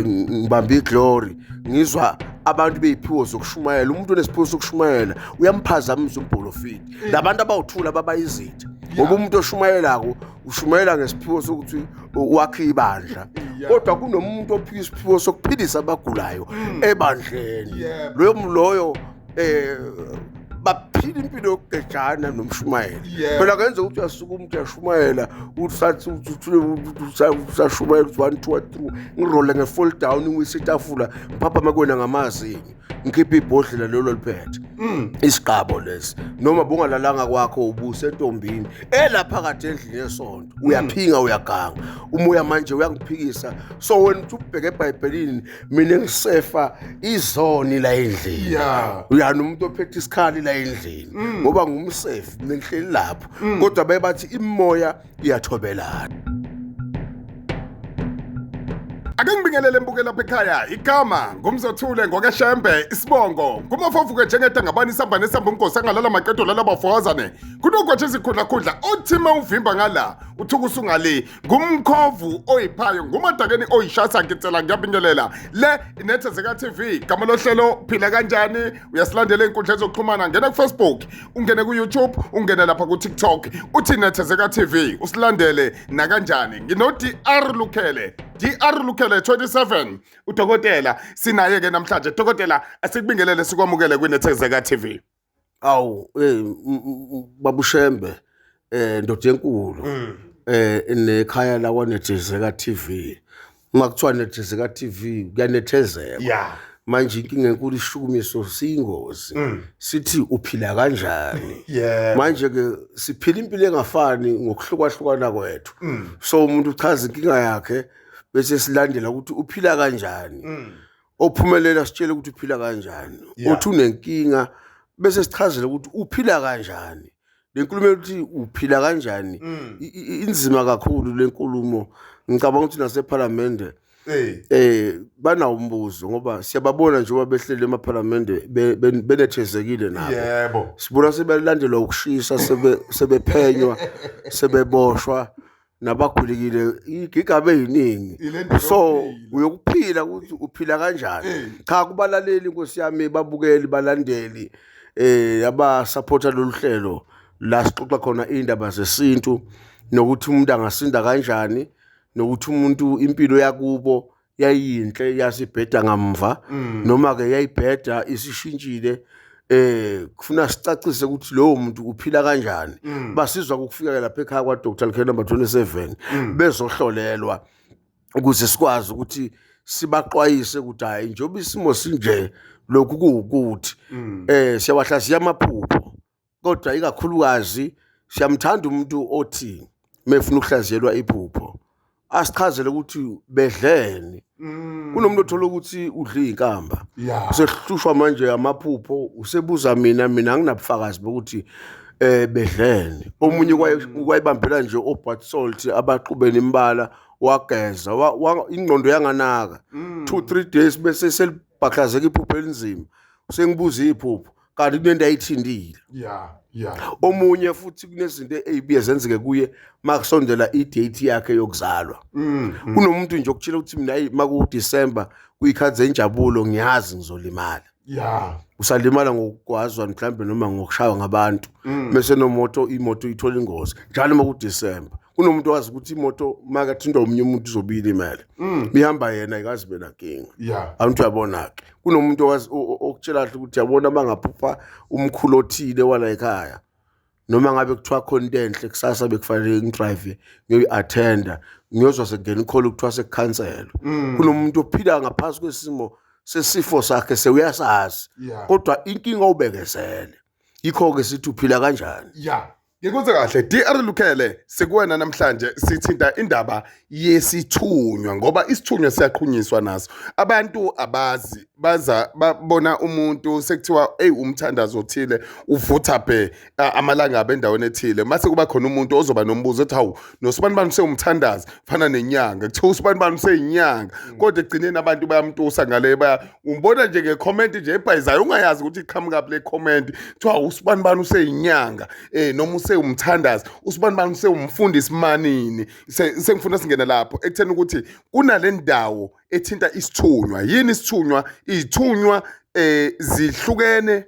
ngibamba iglory ngizwa abantu beyiphiwo zokushumayela umuntu onesiphiwo sokushumayela uyamphazamisa umbholofidi labantu abawuthula babayizitha ngoba umuntu oshumayelako ushumayela ngesiphiwo sokuthi wakhe ibandla kodwa kunomuntu ophiwa isiphiwo sokuphilisa abagulayo ebandleni loyo baphila impilo yokugejana nomshumayela phela kwenza ukuthi uyasuka umuntu uyashumayela uthi usashumayela 1 2 3 ngirole nge-fall down ngiwisitafula ngipapha makwena ngamazinyo ngikhipha ibhodlela lelo liphethe isigqabo lesi noma bungalalanga kwakho ubusentombini elaphakathi endlini yesonto uyaphinga uyaganga umoya manje uyangiphikisa so wena uthi ubheke eBhayibhelini mina ngisefa izoni la endlini uyana umuntu ophethe isikhali la endlini ngoba ngumsefi ngihleli lapho kodwa bayebathi imoya iyathobelana. Ake ngibingelele mbuke lapha ekhaya igama ngumzothule ngokeshembe isibongo kumafofuke njengeda ngabani isamba nesamba umgosi angalala maqedo lalabafowazane kunokwathi izikhundla othima uvimba ngala uthuka usungale ngumkhovu oyiphayo ngumadakeni oyishasa ngicela ngiyabingelela le inethezeka TV gama lohlelo phila kanjani uyasilandela inkundla ezokuxhumana ngena ku Facebook ungene ku YouTube ungene lapha ku TikTok uthi inethezeka TV usilandele na kanjani ngino DR Lukhele 27 udokotela sinaye ke namhlanje dokotela asikubingelele sikwamukele kwinethezeka TV. Awu babushembe ndoda enkulu nekhaya la kwanethezeka TV makuthiwa nethezeka TV kuyanethezeka manje inkinga enkulu ishukumiso siyingozi sithi uphila kanjani manje ke siphila impilo engafani ngokuhlukahlukana kwethu so umuntu uchaza inkinga yakhe bese silandela ukuthi uphila kanjani ophumelela sitshele ukuthi uphila kanjani uthi unenkinga bese sichazela ukuthi uphila kanjani lenkulumo ukuthi uphila kanjani inzima kakhulu lenkulumo ngicabanga ukuthi naseParliament banawo umbuzo ngoba siyababona nje behlele eMaphalamende benethezekile nabo yebo sibona sebelandelwa ukushisa sebephenywa sebeboshwa nabakhulekile igigaba eziningi so uyokuphila ukuthi uphila kanjani cha kubalaleli inkosi yami babukeli balandeli abasupporta lolu hlelo la sixoxa khona indaba zesintu nokuthi umuntu angasinda kanjani nokuthi umuntu impilo yakubo yayinhle yasibheda ngamva noma ke yayibheda isishintshile kufuna sicacise ukuthi lowo muntu uphila kanjani basizwa ukufika lapha ekhaya kwa Dr. Lukhele number 27 bezohlolelwa ukuze sikwazi ukuthi sibaxwayise ukuthi hayi njoba isimo sinje lokhu kuwukuthi siyawahlaziya amaphupho kodwa ikakhulukazi siyamthanda umuntu othi mefuna ukuhlaziyelwa iphupho asichazele ukuthi bedleni kunomuntu othola ukuthi udla inkamba usehlushwa manje amaphupho usebuza mina anginabufakazi bokuthi bedleni omunye kwayibambela nje obat salt abaqhubeni imbala wageza ingqondo yanganaka 2-3 days bese selibhaklazeka iphupho elinzima usengibuza iphupho kanti kunento ayithindile omunye futhi kunezinto ezenzeke kuye makusondela idate yakhe yokuzalwa kunomuntu nje okutshela ukuthi mina maku December kuyikhazi enjabulo ngiyazi ngizolimala usalimala ngokwazwa mhlambe noma ngokushaywa ngabantu bese imoto ithola ingozi njalo maku December kunomuntu owazi ukuthi imoto makathinta omunye umuntu izobili imali bihamba yena ikazi bena kinga abantu uyabona ke kunomuntu owazi okutshela ukuthi yabona mangaphupha umkhulu othile wala ekhaya noma ngabe kuthiwa khona enhle kusasa bekufanele ngidrive ngiyoyi-attenda ngiyozwa sekungena icall ukuthiwa sekucancel kunomuntu ophila ngaphansi kwesimo sesifo sakhe sewuyasazi kodwa inkinga ubekezele yikho ke sithi uphila kanjani ngikuzwe kahle DR Lukhele sekuwena namhlanje sithinta indaba yesithunywa ngoba isithunywa siyaqhunyiswa naso abantu abazi babona umuntu sekuthiwa umthandazo othile uvutha phe amalanga abendaweni ethile mase kuba khona umuntu ozoba nombuzo ethi hawu nosibani sewumthandazi fana nenyanga kuthiwa usibani seyinyanga kodwa egcineni abantu bayamtusa ngale umbona nje ngecomment nje ebhayizayo ungayazi ukuthi iqhamuka le comment kuthiwa usibani useyinyanga noma usewumthandazi usibani usewumfundisi manini sengifuna singena lapho ekutheni ukuthi kunale ndawo ethinta isithunywa yini isithunywa izithunywa zihlukene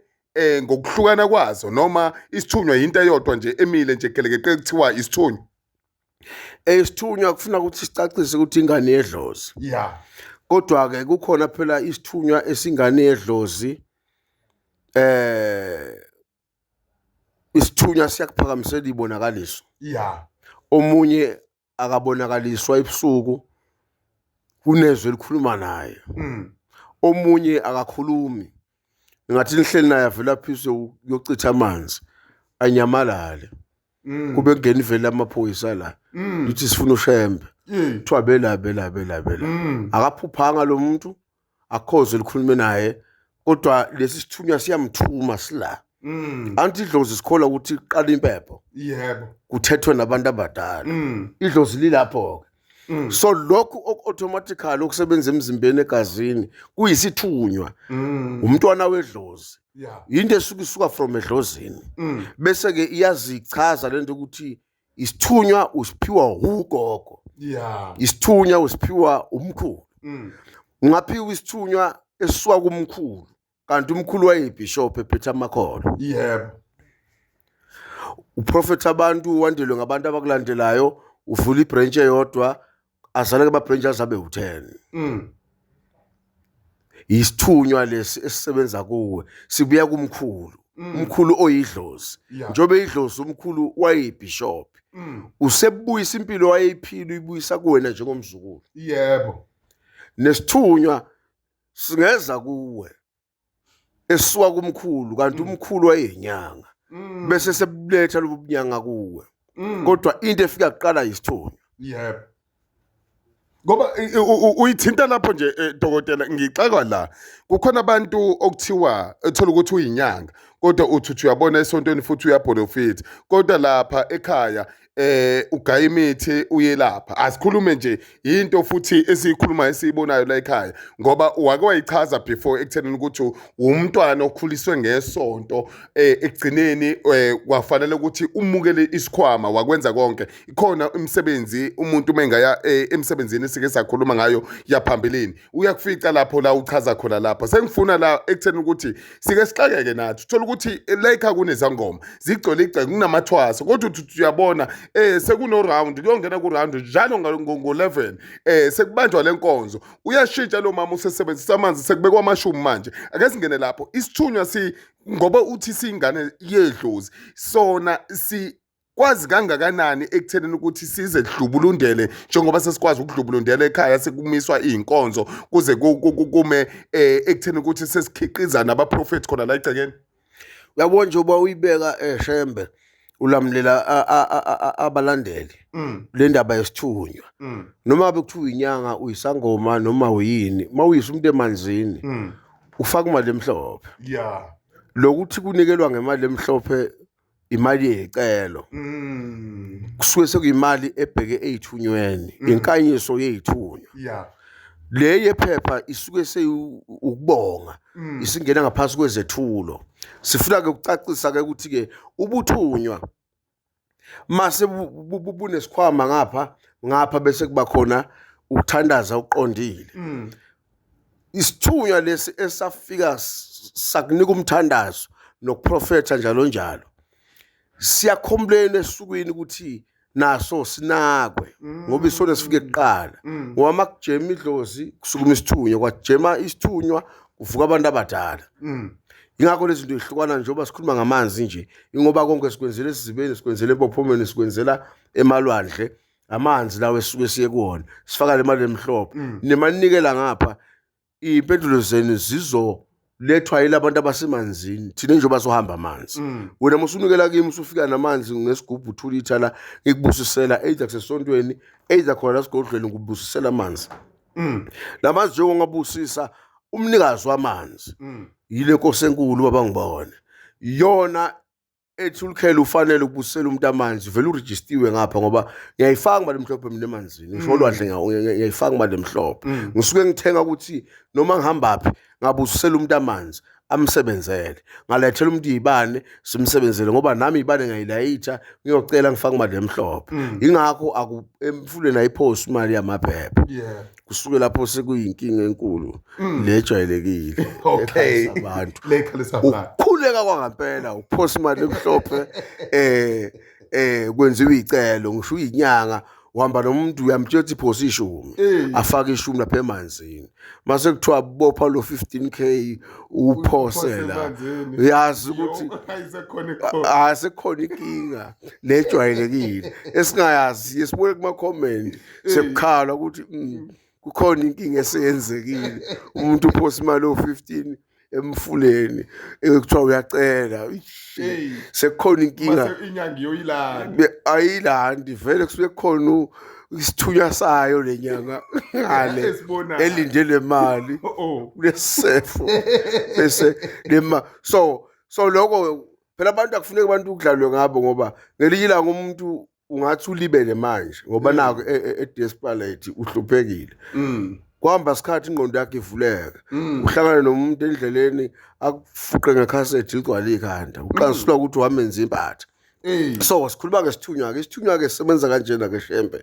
ngokuhlukana kwazo noma isithunywa into eyodwa nje emile nje geleke kuthiwa isithunywa isithunywa kufuna ukuthi sicacise ukuthi ingane yedlozi kodwa ke kukhona phela isithunywa esingane yedlozi isithunywa siyakuphakamisela ibonakaliso omunye akabonakaliswa ebusuku kunezwe elikhuluma naye omunye akakhulumi ngathi nihleli naye avela phezulu yocitha amanzi anyamalale kube kungena ivele amaphoyisa la lithi sifuna ushembe kuthiwa bela akaphuphanga lo muntu akhoze likhulume naye kodwa lesi sithunywa siyamthuma sila anti idlozi sikhola ukuthi iqala impepho kuthethwe nabantu abadala idlozi lilapho so lokhu automatically okusebenza emzimbeni egazini kuyisithunywa umntwana wedlozi into isuka from edlozini bese ke iyazichaza lento ukuthi isithunywa usiphiwa ugogo isithunywa usiphiwa umkhulu ngaphiwa isithunywa esisuka kumkhulu kanti umkhulu wayebishop ePeter Makholo uprofeti abantu wandelwe ngabantu abakulandelayo uvula ibranch eyodwa azaleke ama-branch azabe u10 isithunywa lesi esisebenza kuwe sibuya kumkhulu umkhulu oyidlozi njobe idlozi umkhulu wayebishop usebuyisa impilo wayeyiphila uyibuyisa kuwena njengomzukulu nesithunywa singeza kuwe esisuka kumkhulu kanti umkhulu wayeyinyanga bese sebuletha lobunyanga kuwe kodwa into efika kuqala isithunywa ngoba uyithinta lapho nje dokotela ngixaka la kukhona abantu okuthiwa ethola ukuthi uyinyanga kodwa uthi uyabona esontweni futhi uyabholofit kodwa lapha ekhaya ugaya imithi uyelapha asikhulume nje into futhi esiyikhuluma esiyibonayo la ekhaya ngoba wake wayichaza before ekuthenini ukuthi umntwana okhuliswe ngesonto ekugcineni kwafanele ukuthi umukele isikhwama wakwenza konke ikhona imisebenzi umuntu mengaya emsebenzini sike sakhuluma ngayo yaphambilini uyakufica lapho la uchaza khona lapho sengifuna la ekuthenini ukuthi sike sixakeke nathi uthola ukuthi la ekhaya kunezangoma zigcwele igceke kunamathwaso kodwa uthi uyabona sekuno round kuyongena ku round njalo ngo11 sekubanjwa lenkonzo uyashintsha lo mama usesebenzisa amanzi sekubekwa amashumi manje ake singene lapho isithunywa ngoba uthi singane yedlozi sona kwazi kangakanani ekuthenini ukuthi size dlubulundele njengoba sesikwazi ukudlubulundela ekhaya sekumiswa izinkonzo kuze kume ekuthenini ukuthi sesikhiqiza nabaprofeti khona la egcekeni uyabona nje uba uyibeka eshembe ulamlela abalandeli le ndaba yesithunywa noma bekuthiwa inyanga uyisangoma noma uyini mawuyisa umuntu emanzini ufaka imali emhlophe lokuthi kunikelwa ngemali emhlophe imali yecelo kusuke sekuyimali ebheke ezithunyweni inkanyiso yezithunywa le yephepha isuke ukubonga isingena ngaphasi kwezethulo sifuna ke ukucacisa ke ukuthi ke ubuthunywa mase bunesikhwama ngapha bese kuba khona ukuthandaza uqondile isithunywa lesi esafika sakunika umthandazo nokuprofetha njalo siyakhomplena esukwini ukuthi naso sinakwe ngoba isona sifike kuqala ngoba makujema idlozi kusukuma isithunywa kwajema isithunywa kuvuka abantu abadala ingakho lezi zinto ihlukana njengoba sikhuluma ngamanzi nje ingoba konke sikwenzela esizibeni sikwenzela eBophomeni sikwenzela emalwandle amanzi lawo esuke siye kuona sifaka le mali emhlophe nemanikela ngapha impendulo zenu zizolethwa yilabantu abasemanzini thina njengoba sohamba amanzi wena musunikela kimi usufika namanzi ngesigubhu 2 litha la ngikubusisela either kusesontweni either khona la sigodlweni ngikubusisela amanzi lamanzi njengoba ngabusisa umnikazi wamanzi yile Nkosi enkulu babangibone yona ethulukhela ufanele ukubusela umuntu amanzi vele uregistiwe ngapha ngoba ngiyayifaka imali emhlophe mina emanzini ngisho olwandle ngiyayifaka imali emhlophe ngisuke ngithenga ukuthi noma ngihamba phi ngabusisela umuntu amanzi amsebenzele ngalethela umuntu ibane simsebenzele ngoba nami ibane ngayilayitha ngiyocela ngifake imali emhlophe ingakho emfuleni ayiphosi imali yamaphepha kusuke lapho sekuyinkinga enkulu lejwayelekile okay abantu lekhalisa abantu ukukhuleka kwangempela ukuphosa imali emhlophe kwenziwa icelo ngisho izinyanga uhamba nomuntu uyamtshela ukuthi phosa 10 afake 10 lapha emanzini mase kuthiwa bopha lo 15k uphosela uyazi ukuthi asekhona inkinga lejwayelekile esingayazi sibone kuma comment sekukhala ukuthi kukhona inkinga eseyenzekile umuntu uphosa imali o15 emfuleni ekuthiwa uyacela sekukhona inkinga mase inyanga iyoyilanda ayilandi vele kusuke khona isithunywa sayo lenyanga ngale elinde le mali kulesefo bese lema so lokho phela abantu akufuneki abantu ukudlalwe ngabo ngoba ngelinye ilanga umuntu ungathi ulibele manje ngoba nako edesperate uhluphekile kwahamba isikhathi ingqondo yakhe ivuleka uhlangana nomuntu endleleni akufuqe ngekhasethi ligcwala ikhanda uqasula ukuthi wamenza impatha so sikhuluma ngesithunywa ke isithunywa ke sisebenza kanjena ke shembe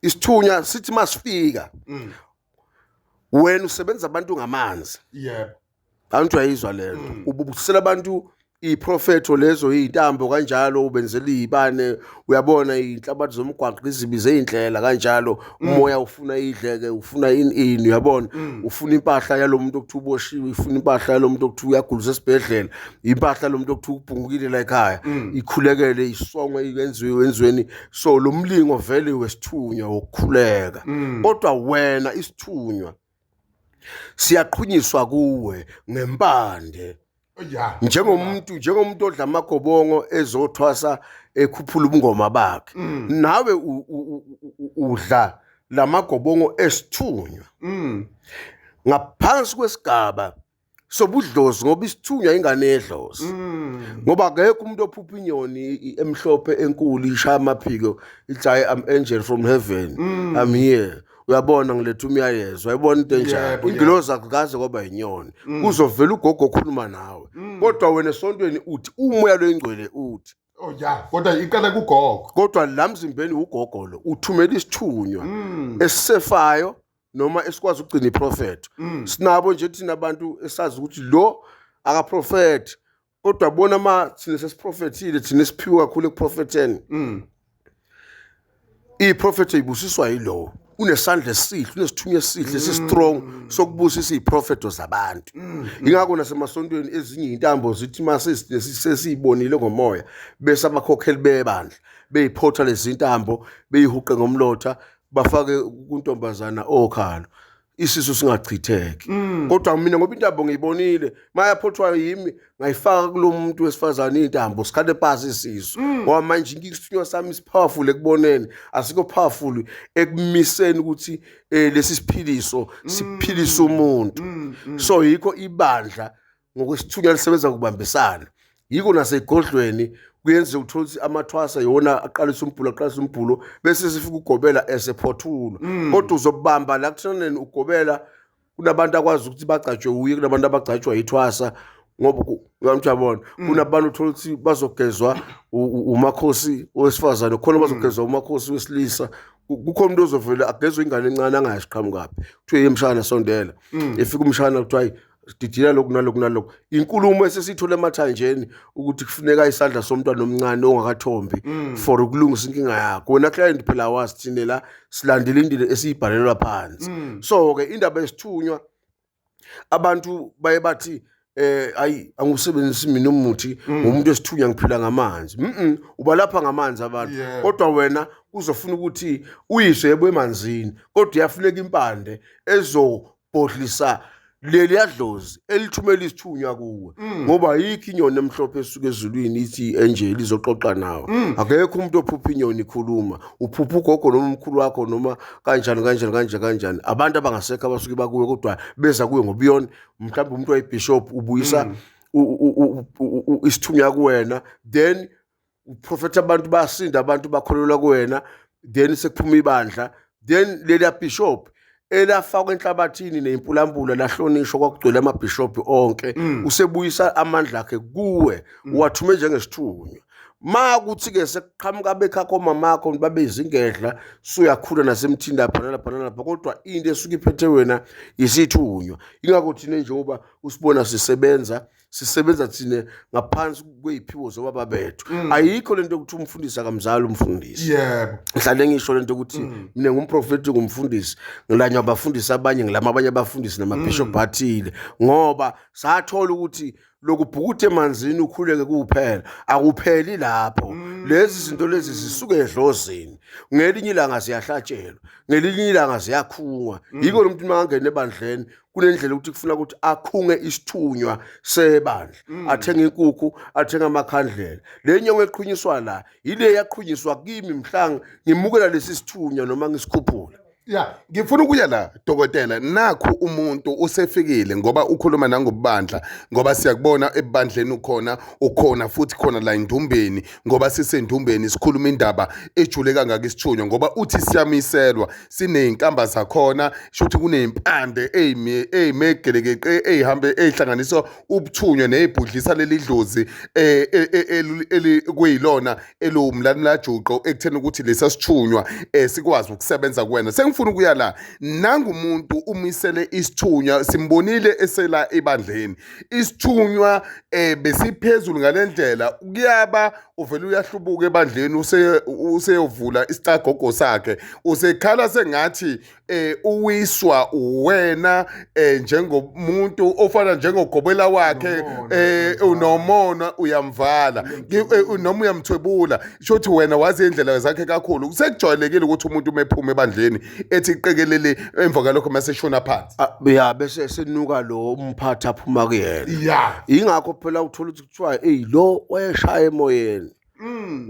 isithunywa sithi masifika wena usebenza abantu ngamanzi abantu ayizwa lento ubusela abantu iprofetho lezo izintambo kanjalo ubenzela izibane uyabona inhlabathi zomgwaqo izibize indlela kanjalo umoya ufuna idleke ufuna ini uyabona ufuna impahla yalomuntu okutuboshiwe ufuna impahla yalomuntu okuthi uyagulisa esibhedlela impahla yalomuntu okuthi ubhungukile la ekhaya ikhulekele isongwe yenziweni so lo mlingo vele wesithunywa wokukhuleka kodwa wena isithunywa siyaqhunyiswa kuwe ngempande njengomuntu odla amagobongo ezothwasa ekhuphula ubungoma bakhe nawe udla lamagobongo esithunywa ngaphansi kwesigaba sobudlozi ngoba isithunywa ingane yedlozi ngoba akekho umuntu ophupha inyoni emhlophe enkulu ishaya amaphiko ithi I am angel from heaven I'm here uyabona ngiletha umyayezo uyayibona into enjalo ingilozi akukaze kwaba inyoni kuzovela ugogo okhuluma nawe kodwa wena esontweni uthi umoya loyingcwele uthi kodwa iqala kugogo kodwa la mzimbeni ugogo lo uthumela isithunywa esisefayo noma esikwazi ukugcina iprofethi sinabo nje thina abantu esazi ukuthi lo akaprofethi kodwa bona thina sesiprofethile thina siphiwe kakhulu ekuprofetheni iprofethi ibusiswa yilo unesandla esihle unesithunywa esihle sistrong sokubusisa iprofeto zabantu ingakho nasemasontweni ezinye izintambo zithi mase sesibonile ngomoya bese abakhokheli bebandla beyiphotha lezi zintambo beyihuqe ngomlotha bafake kuntombazana okhalo isiso singachitheki kodwa mina ngoba intambo ngiyibonile mayaphothwa yimi ngayifaka kulomuntu wesifazane intambo sikhale phansi isiso ngoba manje ngikuthunywa sami sipowerful ekuboneni asikho powerful ekumiseni ukuthi lesi siphiliso siphilisa umuntu so yikho ibandla ngokwesithunywa lisebenza kubambisana yiko nasegodlweni kuyenza uthola ukuthi amathwasa yona aqalisa umbhulo bese sifika ugobela esephothula kodwa uzobamba la kuthaneni ugobela kunabantu akwazi ukuthi bagcatshwe uye kunabantu abagcatshwa yithwasa ngoba uyamjabona kunabantu uthola ukuthi bazogezwa umakhosi owesifazane khona bazogezwa umakhosi wesilisa kukhona umuntu ozovela agezwe ingane encane angayisiqhamukapi kuthiwe yemshana sondela efika umshana kuthiwa didila lokhu nalokhu inkulumo esesithole emathanjeni ukuthi kufuneka isandla somntwana omncane ongakathombi for ukulungisa inkinga yakho wena client phela wazi thine la silandile indlela esiyibhalelwa phansi so ke indaba esithunywa abantu baye bathi ayi angusebenzisi mina umuthi umuntu esithunywa ngiphila ngamanzi uba lapha ngamanzi abantu kodwa wena uzofuna ukuthi uyiswe emanzini kodwa uyafuneka impande ezobhodlisa leli yadlozi elithumela isithunywa kuwe ngoba yikho inyoni emhlophe esuka ezulwini ithi angel izoxoxa nawe akekho umuntu ophupha inyoni ikhuluma uphupha ugogo noma umkhulu wakho noma kanjani abantu abangasekho abasuke bakuwe kodwa beza kuwe ngobeyond mhlawumbe umuntu wayibishop ubuyisa isithunywa kuwena then uprofeta abantu basinda abantu bakholelwa kuwena then sekuphuma ibandla then leli bishop elafakwa enhlabathini nempulampula lahlonishwa kwakugcwele amabhishophi onke usebuyisa amandla akhe kuwe wathume njengesithunywa makuthi ke sekuqhamuka bekhakho mamakho babe izingedla suyakhula nasemthini lapha lapha kodwa into esuke iphethe wena isithunywa ingakho thina njengoba usibona sisebenza thina ngaphansi kweziphiwo zobaba bethu ayikho lento ukuthi umfundisi akamzali umfundisi yebo ngihlale ngisho lento ukuthi mina ngumprofeti ngumfundisi ngilanye abafundisi abanye ngilama abanye abafundisi namabishop athile ngoba sathola ukuthi lokubhukuthe emanzini ukhuleke kuphela akupheli lapho lezi zinto lezi zisuke edlozini ngelinye ilanga siyahlatshelwa ngelinye ilanga siyakhungwa yiko lo muntu mangangena ebandleni kunendlela ukuthi kufuna ukuthi akhunge isithunywa sebandla athenga inkukhu athenga amakhandlela le nyongo eqhunyiswa la ile yaqhunyiswa kimi mhlanga ngimukela lesi sithunywa noma ngisikhuphula. Ya, ngifuna ukuya la dokotela nakho umuntu usefikile ngoba ukhuluma nangobandla ngoba siyakubona ebandleni ukhona futhi khona la indumbeni ngoba sisendumbeni sikhuluma indaba ejule kangaka isithunywa ngoba uthi siyamiselwa sinezinkamba zakhona shothi kunempande eyimegelekeqe ezihambe ezihlanganiswa ubuthunywa nezibhudlisa leli dlozi kuyilona elomlani lajuqo ekuthena ukuthi lesa sithunywa sikwazi ukusebenza kuwena. Ngifuna ukuya la nangumuntu umisele isithunywa simbonile esela ebandleni isithunywa besiphezulu ngalendlela kuyaba uvela uyahlubuka ebandleni useyovula isitagogo sakhe usekhala sengathi uwiswa wena njengomuntu ofana njengogobela wakhe unomona uyamvala noma uyamthwebula shothi wena wazi indlela zakhe kakhulu kusekujwayelekile ukuthi umuntu mephuma ebandleni ethi iqekelele emva kalokho maseshona phansi ya bese senuka lo umphathi aphuma kuyena ya ingakho phela uthola ukuthi kuthiwa lo wayeshaya emoyeni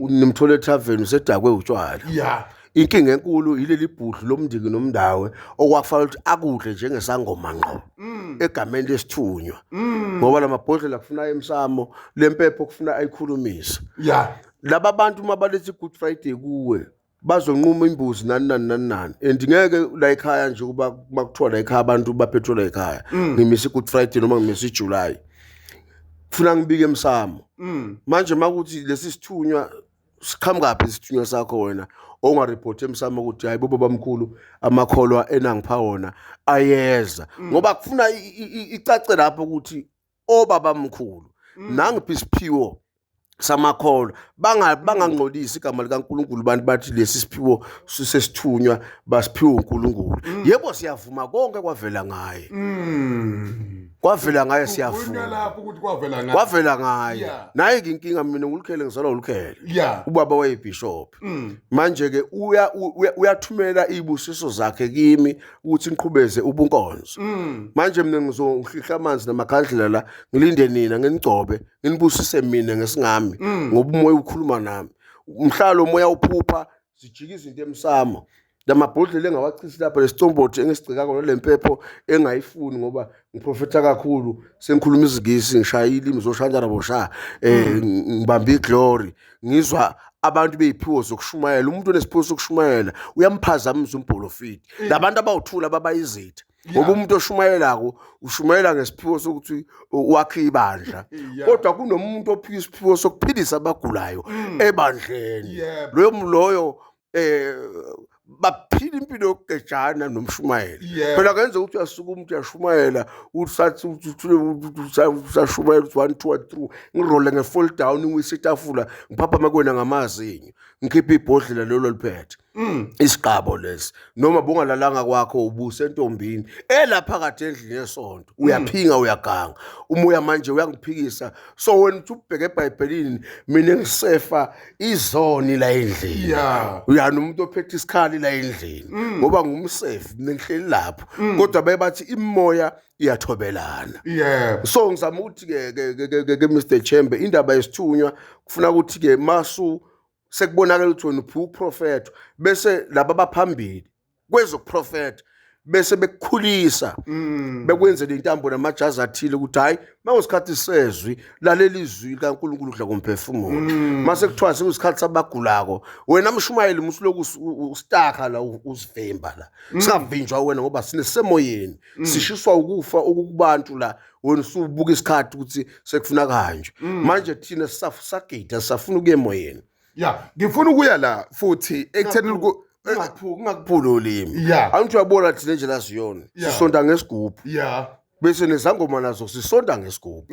nimthole ethaveni usedakwe utshwala ya inkinga enkulu yileli bhudlu lomndiki nomndawe okwakufanele ukuthi akudle njengesangoma ngqo egameni lesithunywa ngoba lamabhodlela kufuna emsamo lempepho kufuna ayikhulumisa ya laba bantu mabalethi Good Friday kuwe bazonquma imbuzi nani and ngeke la ekhaya nje kuba makuthiwa la ekhaya abantu baphethwe la ekhaya ngimisa Good Friday noma ngimisa July kufuna ngibike emsamo manje makuthi lesi sithunywa siqhamuka isithunywa sakho wena ongareport emsamo ukuthi hayi bobo bamkhulu amakholwa enangipha wona ayeza ngoba kufuna icace lapho ukuthi obaba mkhulu nangiphi isiphiwo samakholwa bangangcolisi igama likaNkuluNkulu bantu bathi lesi siphiwo sesithunywa basiphiwe uNkulunkulu yebo siyavuma konke kwavela ngaye kwavela ngaye siyavuma lapho ukuthi kwavela ngaye kwavela ngaye naye inkinga mina ngulukhele ngizalwa ulukhele ubaba wayebishop manje ke uyathumela izibusiso zakhe kimi ukuthi ngiqhubeze ubunkonzo manje mina ngizohlihla amanzi namakhandlela la ngilinde nina nginigcobe nginibusise mina ngesingami ngoba umoya ukhuluma nami umhlalo umoya uphupha sijika izinto emsamo lamabhodlela engawachisi lapha lesicombothi engisigcika kona lempepho engayifuni ngoba ngiprofeta kakhulu sengikhuluma izingisi ngishayile imizoshandana bosha ngibamba iglory ngizwa abantu beyiphiwo zokushumayela umuntu onesiphiwo sokushumayela uyamphazamisa umprofeti labantu abawuthula babayizitha ngoba umuntu oshumayelako ushumayela ngesiphiwo sokuthi wakhe ibandla kodwa kunomuntu ophiwa isiphiwo sokuphilisa abagulayo ebandleni loyo baphila impilo yokugejana nomshumayeli phela kwenza ukuthi uyasuka umuntu uyashumayela usathi usashumayela 1 2 3 ngirole nge-fall down ngwisa itafula ngiphapha makwena ngamazinyo ngikhipha ibhodlela lelo liphethe isigqabo lesi noma bungalalanga kwakho ubuse entombini elaphakathi endlini yesonto uyaphinga uyaganga umoya manje uyangiphikisa so wena uthi ubheke eBhayibhelini mina ngisefa izoni la endlini uyana umuntu ophethe isikhali la endlini ngoba ngumsefi mina ngihleli lapho kodwa bayebathi imoya iyathobelana so ngizama ukuthi ke Mr Chembe indaba yesithunywa kufuna ukuthi ke masu sekubonakala ukuthi wena uphi uprofeta bese laba baphambili kwezokuprofeta bese bekukhulisa bekwenzele intambo namajazi athile ukuthi hayi mawusikhathi sezwi lalela izwi kaNkulunkulu kudla komphefumulo mase kuthiwa sekuyisikhathi sabagulako wena mshumayeli musiloku ustakha la usivimba la singavinjwa wena ngoba sinesemoyeni sishiswa ukufa okukubantu la wena usubuka isikhathi ukuthi sekufuna kanje manje thina sisafusagida sisafuna ukuye emoyeni ngifuna ukuya la futhi ekuthenini ungakuphuli ulimi awuthi uyabona thina nje la siyona sisonda ngesigubhu bese nezangoma nazo sisonda ngesigubhu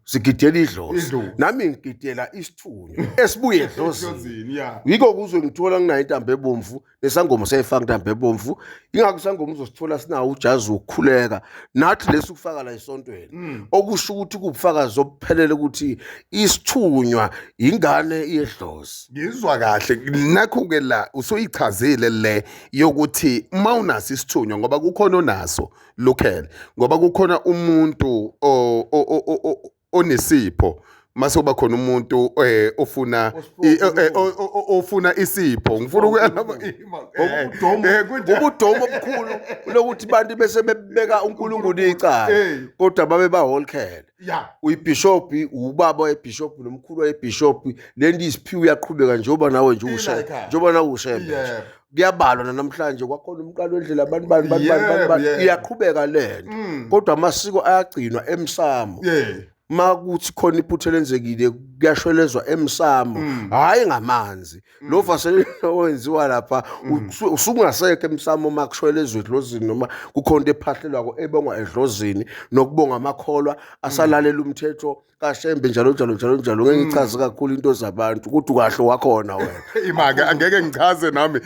sigidela idlozi nami ngigidela isithunywa esibuye edlozini yiko kuzwe ngithola nginayo intambo ebomvu nesangoma sayifaka intambo ebomvu ingakho isangoma uzosithola sinawo ujazi ukukhuleka nathi lesukufaka la esontweni okusho ukuthi kubufakazi obuphelele ukuthi isithunywa ingane yedlozi ngizwa kahle nakho ke la usoyichazile le yokuthi mawunasi isithunywa ngoba kukhona onaso lokhele ngoba kukhona umuntu onesipho mase kuba khona umuntu ofuna isipho ngifuna ukuyalaba ubudomo obukhulu lokuthi bantu bese bebeka uNkulunkulu icala kodwa babe baholkhele uyibishop ubaba webishop nomkhulu webishop lento isiphiwe uyaqhubeka njengoba nawe nje ushe njengoba nawe ushembe kuyabalwa namhlanje kwakhona umqalo wendlela abantu bani iyaqhubeka lento kodwa amasiko ayagcinwa emsamo makuthi khona iphutha lenzekile kuyashwelezwa emsamo hayi ngamanzi lo vaselelo owenziwa lapha usungasekho emsamo makushwelezwe edlozini noma kukhona ephahlelwako ebongwa edlozini nokubonga amakholwa asalalela umthetho kaShembe njalo ngeke ngichaze kakhulu into zabantu ukuthi kahle wakhona wena imake angeke ngichaze nami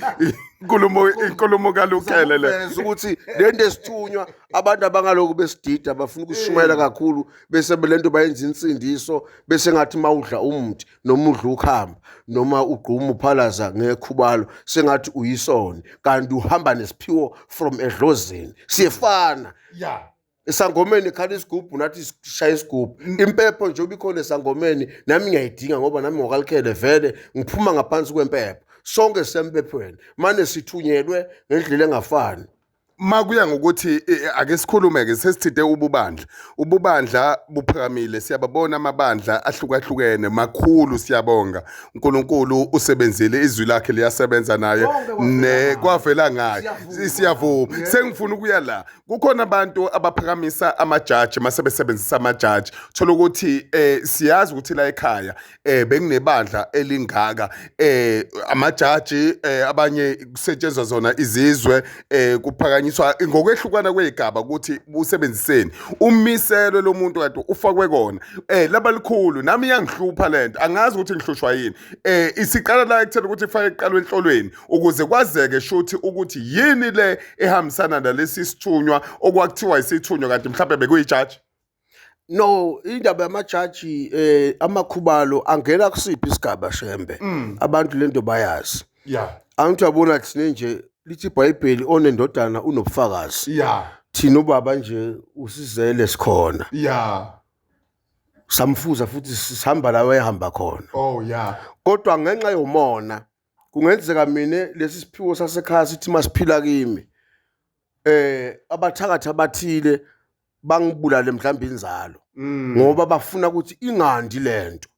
inkulumo kaLukele le ukuthi lento esithunywa abantu abangaloku besidida bafuna ukushumayela kakhulu bese lento bayenza insindiso bese ngathi mawudla umuthi noma udla ukhamba noma ugquma uphalaza ngekhubalo sengathi uyisoni kanti uhamba nesiphiwo from edlozini siyefana esangomeni khala isigubhu nathi shaya isigubhu impepho nje ubikhona esangomeni nami ngiyayidinga ngoba nami ngokaLukele vele ngiphuma ngaphansi kwempepho sonke sempephweni manje sithunyelwe ngendlela engafani makuya ngokuthi ake sikhulume ke sesithide ububandla buphakamile siyababona amabandla ahlukahlukene makhulu siyabonga uNkulunkulu usebenzile izwi lakhe liyasebenza naye kwavela ngayo siyavuma sengifuna ukuya la kukhona abantu abaphakamisa amajaji masebesebenzisa amajaji thola ukuthi siyazi ukuthi la ekhaya bekunebandla elingaka amajaji abanye kusetshenzwa zona izizwe kuphakanyiswa ngokwehlukana kwezigaba ukuthi usebenziseni umiselo lomuntu kade ufakwe kona labalikhulu nami yangihlupha lento angazi ukuthi ngihlushwa yini isiqala la ekuthela ukuthi ifake iqalo enhlolweni ukuze kwazeke shuthi ukuthi yini le ehambisana nalesi sithunywa okwakuthiwa isithunywa kanti mhlawumbe bekuyijaji no indaba yamajaji amakhubalo angena kusiphi isigaba Shembe abantu lento bayazi angithi yabona thine nje lithi iBhayibheli onendodana unobufakazi thina ubaba nje usizele sikhona samfuza futhi sihamba la wayehamba khona kodwa ngenxa yomona kungenzeka mina lesi siphiwo sasekhaya sithi masiphila kimi abathakathi abathile bangibulale mhlawumbe inzalo ngoba bafuna ukuthi ingandi lento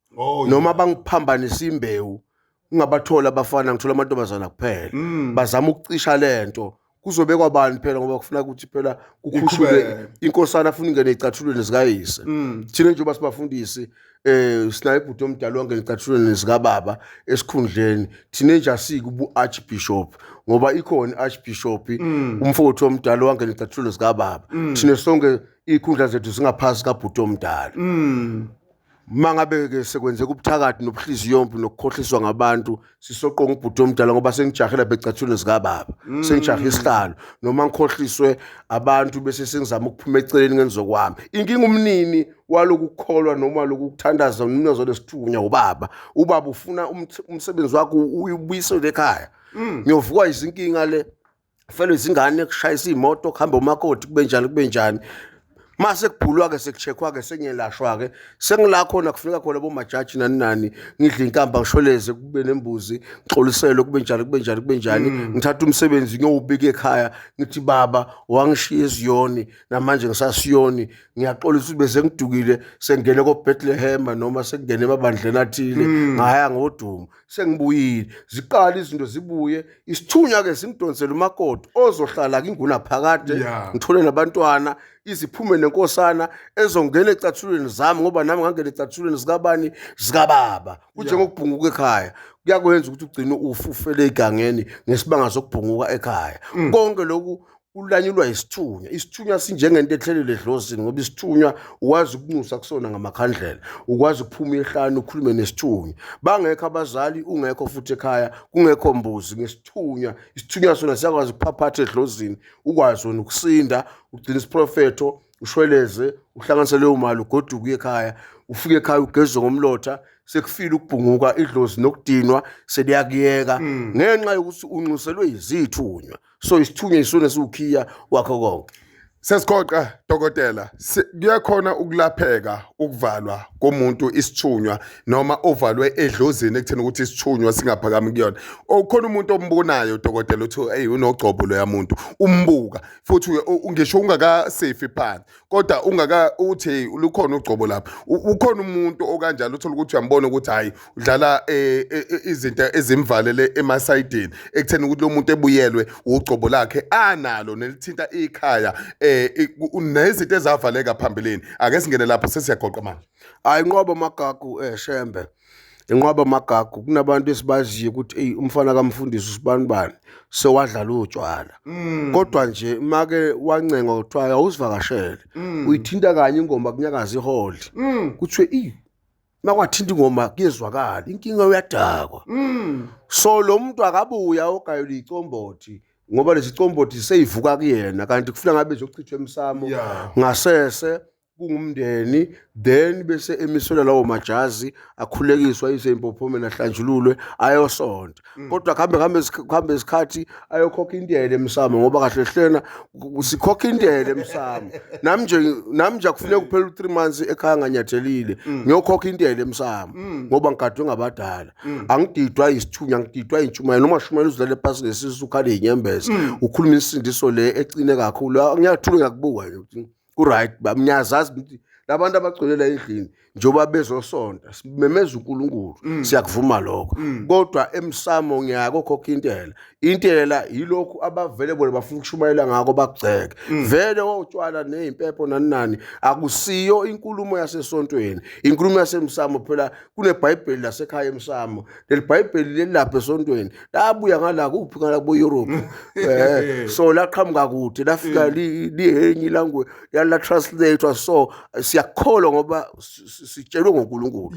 noma bangiphambanisa imbewu ungabathola abafana ngithola amantombazana kuphela bazama ukucisha lento kuzobekwa bani phela ngoba kufuna ukuthi phela kukhushule inkosana afuna ingene ecathulweni zikayise thina nje basibafundisi sinaye ibhuti omdala wangena ecathulweni zikababa esikhundleni thina nje asike ubu archbishop ngoba ikhona archbishop umfowethu omdala wangena ecathulweni zikababa thina sonke ikhundla zethu singaphasi kabhuti omdala mangabe ke sekwenzeka ubuthakathi nobuhliziyo yompu nokukhohliswa ngabantu sisoqonga ubhuti omdala ngoba sengijahela becathulweni zikababa sengijahe isihlalo noma ngikhohliswe abantu bese sengizama ukuphuma eceleni ngenzokwami inkinga umnini walokukholwa noma lokuthandaza umnazo lesithunya ubaba ufuna umsebenzi wakho uyibuyisele ekhaya ngiyovukwa izinkinga le felo izingane kushayisa imoto kuhamba umakoti kube njani mase kubhulwa ke sekucheckwa ke sengiyelashwa ke sengila khona kufika khona bomajaji nani ngidla inkamba ngishweleze kube nembuzi ngixolisele kube njani ngithatha umsebenzi ngiyobika ekhaya ngithi baba wangishiya eziyoni namanje ngisasiyoni ngiyaxolisa ukuthi bese ngidukile sengene ko Bethlehem noma sengene emabandleni athile ngaya ngodumo sengibuyile ziqala izinto zibuye isithunywa ke singidonsela umakoti ozohlala kinguna phakade ngithole nabantwana iziphume nenkosana ezongena ecathulweni zami ngoba nami ngangena ecathulweni zikabani zikababa kunjengokubhunguka ekhaya kuyakwenza ukuthi ugcine ufele igangeni ngesibanga sokubhunguka ekhaya konke lokhu ulanyulwa isithunywa sinjengento ehlelele edlozini ngoba isithunywa ukwazi ukunxusa kusona ngamakhandlela ukwazi ukuphuma ehlanu ukhulume nesithunywa bangekho abazali ungekho futhi ekhaya kungekho mbuzi isithunywa sona siyakwazi ukuphaphatha edlozini ukwazi wona ukusinda ugcina isiprofeto ushweleze uhlanganise leyo mali ugoduka ekhaya ufike ekhaya ugezwe ngomlotha sekufile ukubhunguka idlozi nokudinwa seliyakuyeka ngenxa yokuthi unxuselwe izithunywa so isithunywa isona siwukhiya wakho konke. Sesikhoqa dokotela kuyakhona ukulapheka ukuvalwa komuntu isithunywa noma ovalwe edlozini ekutheni ukuthi isithunywa singaphakami kuyona okhona umuntu ombonayo dokotela uthi hey unogcobo lo yamuntu umbuka futhi ungisho ungakasefi phansi kodwa ungaka uthi lukhona ugcobo lapha ukhona umuntu okanjalo uthola ukuthi uyambona ukuthi hayi udlala izinto ezimvalele emasayidini ekutheni ukuthi lo muntu ebuyelwe ugcobo lakhe analo nelithinta ikhaya nezinto ezavaleka phambilini ake singene lapho sesiyagoqa manje ayinqoba magagu Shembe inqoba magagu kunabantu esibaziyo ukuthi umfana kaMfundisi usibanibani sewadlala utshwala kodwa nje make wancenga kuthiwa awusivakashele uyithinta kanye ingoma kunyakaza iholi kuthiwe makwathinta ingoma kuyezwakala inkinga uyadakwa so lo muntu akabuya ogayela icombothi ngoba lezi combothi seyivuka kuyena kanti kufuna ngabe ezochithwa emsamo ngasese kungumndeni then bese emiselwa lawo majazi akhulekiswa izempophomeni ahlanjululwe ayosonta kodwa kuhambe isikhathi ayokhokha indiyele emsamo ngoba kahle hlena sikhokha indiyele emsamo nami nje kufuneka kuphela 3 months ekhaya nganyathelile ngiyokhokha indiyele emsamo ngoba ngigadwe ngabadala angididwa isithunya ngididwa intshumayelo noma shumela uzilale phasi ngesisu ukhale inyembezi ukhuluma isindiso le ecine kakhulu ngiyathula ngakubuka nje right bamnyazazi ukuthi labantu abagcolela endlini njoba bezosonta simemeza uNkulunkulu siyakuvuma lokho kodwa emsamo ngiyakokhokha intela yilokhu abavele bona bafuna ukushumayela ngako bakugceke vele wotshwala nezimpepho nani akusiyo inkulumo yasesontweni inkulumo yasemsamo phela kuneBhayibheli lasekhaya emsamo leli Bhayibheli lelapha esontweni labuya ngala kuphi ngala bo Europe so laqhamuka kude lafika lihenyi langwe yala translator so siyakholwa ngoba sitshelwe ngoNkulunkulu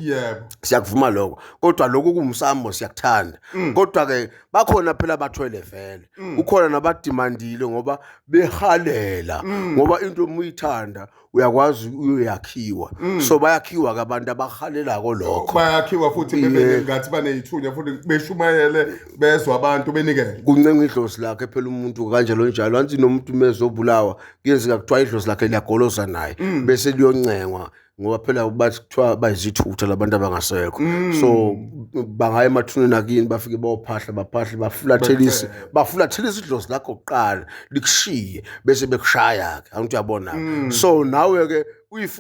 siyakuvuma lokho kodwa lokho kumsamo siyakuthanda kodwa ke bakhona phela bathwele vele ukhona nabadimandile ngoba behalela ngoba into umuyithanda uyakwazi uyakhiwa so bayakhiwa kabantu abahalelako lokho bayakhiwa futhi ngathi banezithunya futhi beshumayele bezwe abantu benikele kuncenga idlozi lakhe phela umuntu kanjalo njalo anti nomuntu mezobulawa kuyenzeka kuthiwa idlozi lakhe liyagoloza naye bese liyoncengwa ngoba phela bathi kuthiwa bayizithutha labantu abangasekho so bangaya emathuneni akini bafike bayophahla bafulathelisa idlozi lakho oqala likushiye bese bekushaya ke angithi uyabona so nawe ke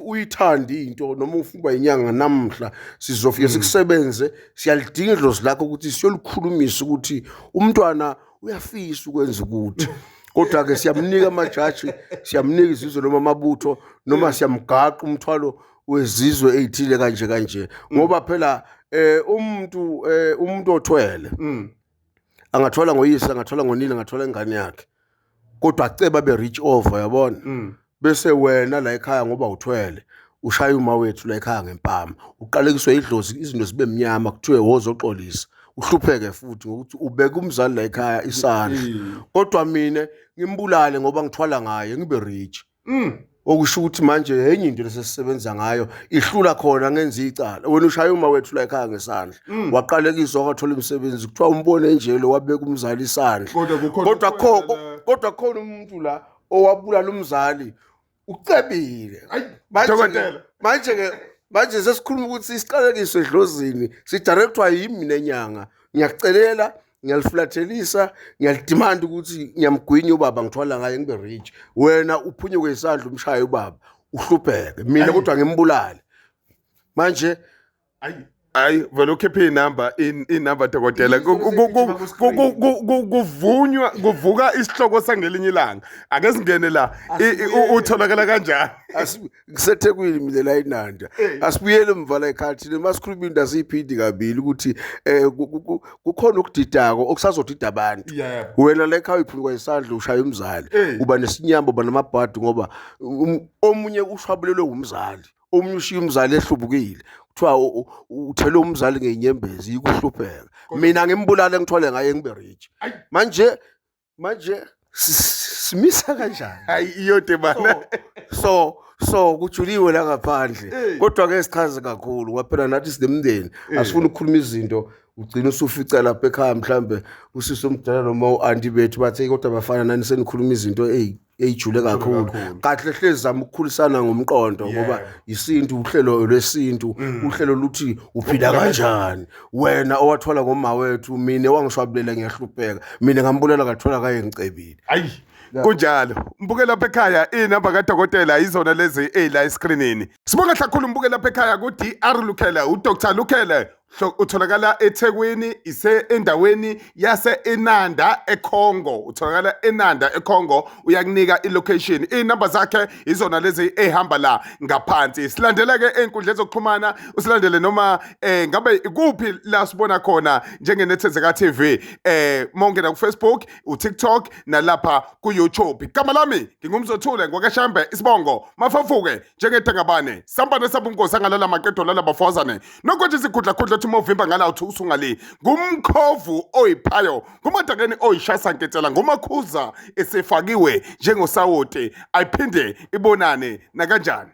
uyithanda into noma ufuna inyanga namhla sizofike sikusebenze siyalidinga idlozi lakho ukuthi siyolikhulumisa ukuthi umntwana uyafisa ukwenza ukuthi kodwa ke siyamnika amajaji siyamnika izizwe noma amabutho noma siyamgaqa umthwalo wezizwe ezithile kanje ngoba phela umuntu othwele angathola ngoyise angathola ngonile angathola ingane yakhe kodwa aceba be reach over yabona bese wena la ekhaya ngoba uthwele ushaya uma wethu la ekhaya ngempama uqalekiswe idlozi izinto zibe mnyama kuthiwe wozoxolisa uhlupheke futhi ngokuthi ubeka umzali la ekhaya isandla kodwa mina ngimbulale ngoba ngithwala ngaye ngibe rich okusho ukuthi manje enye into lesesisebenza ngayo ihlula khona ngenza icala wena ushaya uma wethu la ekhaya ngesandla waqalekiswa wakathola umsebenzi kuthiwa umbone nje lo wabeka umzali isandla kodwa khona umuntu la owabulala umzali ucebile Dokotela. manje sesikhuluma ukuthi isiqalekiso edlozini sidirectwa yimi nenyanga ngiyakucelela ngiyalifulathelisa ngiyalidimanda ukuthi ngiyamgwinya ubaba ngithwala ngaye ngibe rich wena uphunyuke isandla umshaye ubaba uhlupheke mina kodwa ngimbulale manje Hayi vele ukhiphe inamba dokotela kuvuka isihloko sangelinye ilanga ake singene la utholakala kanjani ngisethekwini mina la eNanda asibuyele emva la ekhaya thina masikhuluma into asiyiphindi kabili ukuthi kukhona ukudidako okusazodida abantu wena la ekhaya uyiphunyuka isandla ushaya umzali uba nesinyambo uba namabhadi ngoba omunye ushwabulelwe umzali omunye ushiya umzali ehlubukile kuthiwa uthele umzali ngeinyembezi ikuhlupheka mina ngimbulale ngithwale ngaye ngibe rich manje simisa kanjani hayi iyote bana so kujuliwe la ngaphandle kodwa ke sichaze kakhulu kwaphela nathi sinemndeni asifuna ukukhuluma izinto ugcina usufica lapha ekhaya mhlambe usisi omdala noma uanti bethu bathe kodwa bafana nani senikhuluma izinto eyijule kakhulu kahle hlezi zama ukukhulisana ngomqondo ngoba isintu uhlelo lwesintu uhlelo luthi uphila kanjani wena owathola ngoma wethu mina wangishwabulela ngiyahlupheka mina ngambulela kathola kaye ngicebile hayi kunjalo mbuke lapha ekhaya inamba kadokotela izona lezi la escreenini sibonga kakhulu mbuke lapha ekhaya ku DR Lukhele uDr Lukhele utholakala eThekwini endaweni yase eNanda eCongo utholakala eNanda eCongo uyakunika ilocation inamba zakhe izona lezi ehamba la ngaphansi silandeleke einkundleni zokuxhumana usilandele noma ngabe kuphi la sibona khona njengeNethezeka TV mongena ku Facebook uTikTok nalapha ku YouTube igama lami ngingumzothule ngokeshambe isibongo mafafuke njengedangabane sambane sabunkosi angalala maqedo lala bafazane nokwenza isikhudla khudla uthi movimba ngala uthi usungale ngumkhovu oyiphayo ngumadakeni oyishasa nketela ngomakhuza esefakiwe njengosawoti ayiphinde ibonane nakanjani